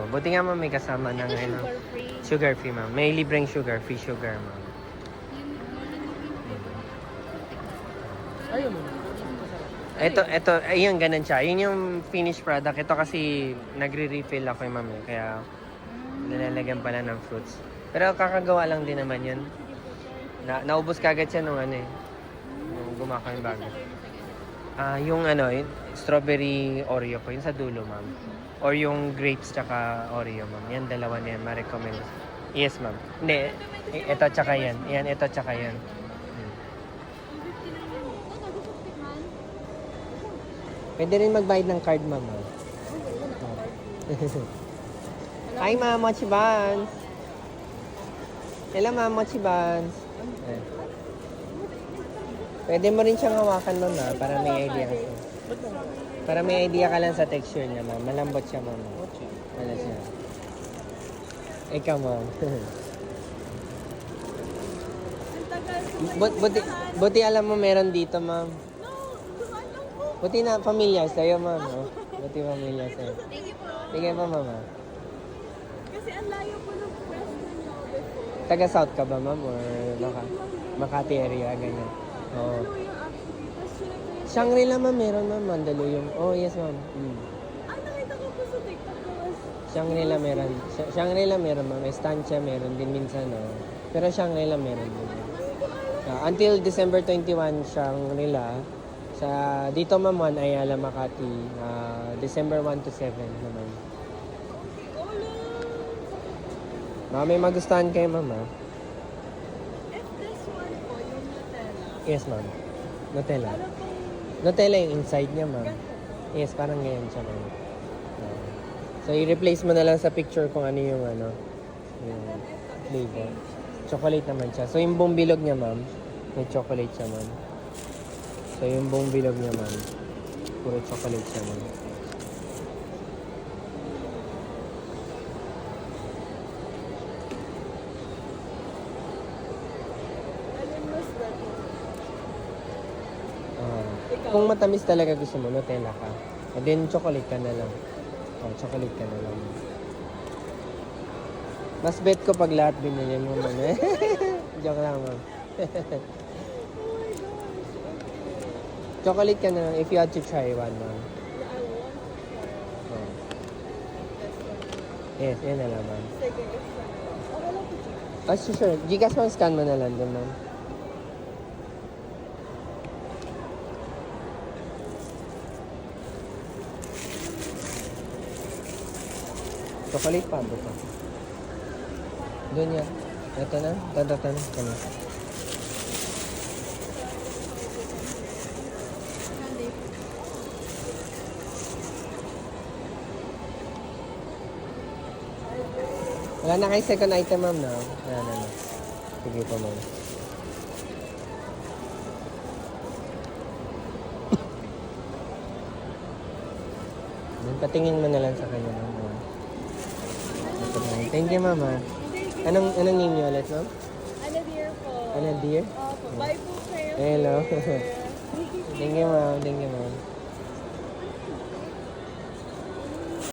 Buti nga ma'am may kasama ng Ito ano. sugar free. Sugar free ma'am. May libreng sugar, free sugar ma'am. Ayun mo. Ito, ayun, ganun siya. Yun yung finished product. Ito kasi nagre-refill ako yung ma'am. Kaya nilalagyan pala ng fruits. Pero kakagawa lang din naman yun. Naubos kagad siya nung ano eh. Nung gumako yung bago. Yung ano, yung strawberry Oreo ko. Yung sa dulo ma'am. Or yung grapes tsaka Oreo ma'am. Yan, dalawa na yan. Ma-recommend. Yes ma'am. Hindi. Ito tsaka yan. Yan, ito tsaka yan. Pwede rin magbayad ng card, ma'am. Hi, ma'am. Mochi Buns. Hello, ma'am. Mochi Buns. Pwede mo rin siyang hawakan, ma'am, para may idea ka. Para may idea ka lang sa texture niya, ma'am. Malambot siya, ma'am. Ano siya? Ikaw, ma'am. Buti alam mo meron dito, ma'am. Buti na familiar sa'yo, ma'am. Oh. Buti familiar sa'yo. Thank you po. Sige pa, mama. Kasi ang layo po ng restaurant niyo before. Taga South ka ba, ma'am? Or Makati area, ganyan? Oo. Shangri-La, ma'am. Meron, ma'am. Mandaluyong. Oh, yes, ma'am. Nakita ko po sa TikTok ko. Shangri-La meron. Shangri-La meron, ma'am. Estancia meron din minsan, no? Pero Shangri-La meron din. Until December 21, Shangri-La. Sa dito ma'am, Ayala, Makati, December 1 to 7 naman. May magustuhan kayo, ma'am, ha? If this one po, yung Nutella. Yes, ma'am. Nutella. Ano pong Nutella yung inside niya, ma'am. Yes, parang ganyan siya, ma'am. So, i-replace mo na lang sa picture kung ano yung ano, yung flavor. Chocolate naman siya. So, yung buong bilog niya, ma'am, may chocolate siya, ma'am. So, yung buong bilog niya, ma'am, puro chocolate siya, ma'am. alin mas better? Kung matamis talaga gusto mo, Nutella ka. And then, chocolate ka na lang. Chocolate ka na lang. Mas bet ko pag lahat binili mo, ma'am. Joke lang, ma'am. Chocolate ka na lang if you had to try one, ma'am. Yeah, I want to try. Yes, yun na lang, ma'am. Sige, isa. Okay lang po siya. Sure. Gcash mo, scan mo na lang din, ma'am. Chocolate pa, buto. Doon yan. Ito na. Ito na. Wala na kayo second item, ma'am, no? Wala na. Sige po, ma'am. Patingin mo na lang sa kanya, ma'am. Thank you, ma'am. Anong name niyo ulit, ma'am? Ano dear po? Ano, dear? Bye po kayo. Hello. Thank you, ma'am. Thank you, ma'am.